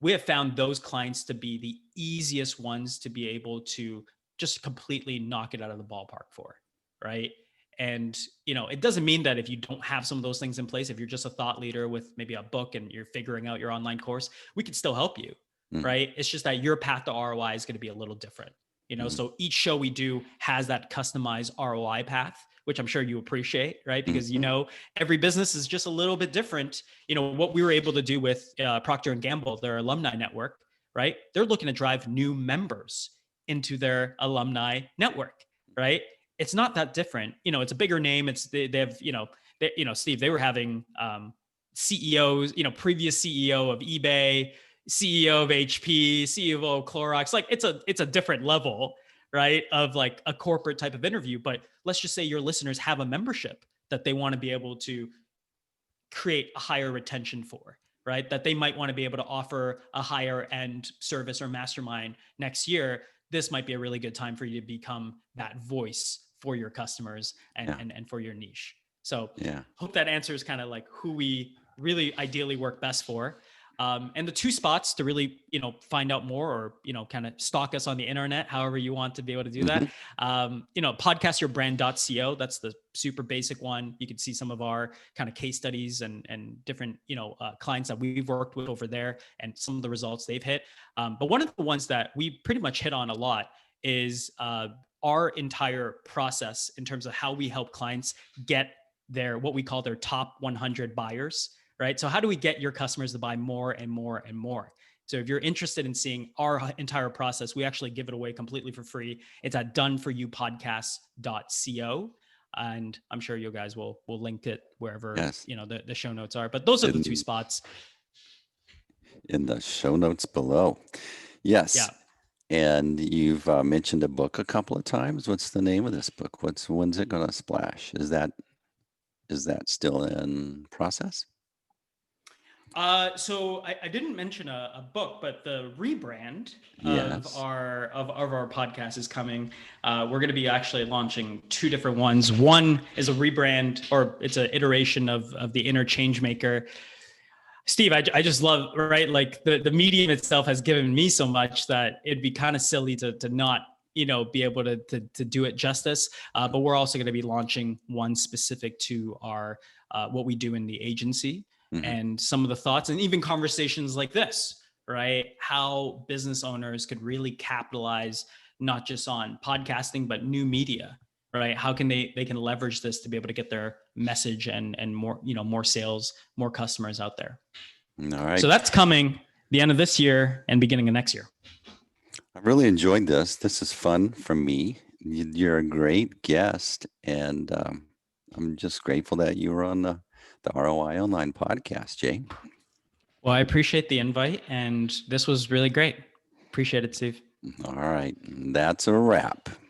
we have found those clients to be the easiest ones to be able to just completely knock it out of the ballpark for, right? And, it doesn't mean that if you don't have some of those things in place, if you're just a thought leader with maybe a book and you're figuring out your online course, we can still help you, right? It's just that your path to ROI is going to be a little different, So each show we do has that customized ROI path, which I'm sure you appreciate, right? Because, every business is just a little bit different. What we were able to do with Procter & Gamble, their alumni network, right? They're looking to drive new members into their alumni network, right? It's not that different. It's a bigger name. They have, Steve, they were having CEOs, previous CEO of eBay, CEO of HP, CEO of Clorox. Like it's a different level, right? Of like a corporate type of interview. But let's just say your listeners have a membership that they want to be able to create a higher retention for, right? That they might want to be able to offer a higher end service or mastermind next year. This might be a really good time for you to become that voice for your customers and for your niche. So hope that answers kind of like who we really ideally work best for. And the 2 spots to really, find out more or, kind of stalk us on the internet, however you want to be able to do that. Podcastyourbrand.co. That's the super basic one. You can see some of our kind of case studies and different, clients that we've worked with over there and some of the results they've hit. But one of the ones that we pretty much hit on a lot is our entire process in terms of how we help clients get what we call their top 100 buyers, right? So how do we get your customers to buy more and more and more? So if you're interested in seeing our entire process, we actually give it away completely for free. It's at doneforyoupodcast.co. And I'm sure you guys will link it wherever, the show notes are, but those are the 2 spots. In the show notes below. Yes. Yeah. And you've mentioned a book a couple of times. What's the name of this book? When's it going to splash? Is that still in process? So I didn't mention a book, but the rebrand of our podcast is coming. We're going to be actually launching 2 different ones. One is a rebrand, or it's an iteration of the Inner Changemaker. Steve, I just love, right? Like the medium itself has given me so much that it'd be kind of silly to not, be able to do it justice. But we're also going to be launching one specific to our, what we do in the agency, and some of the thoughts and even conversations like this, right? How business owners could really capitalize, not just on podcasting, but new media, right? How can they can leverage this to be able to get their message and more, more sales, more customers out there. All right. So that's coming the end of this year and beginning of next year. I really enjoyed this. This is fun for me. You're a great guest, and I'm just grateful that you were on the ROI Online Podcast, Jay. Well, I appreciate the invite, and this was really great. Appreciate it, Steve. All right. That's a wrap.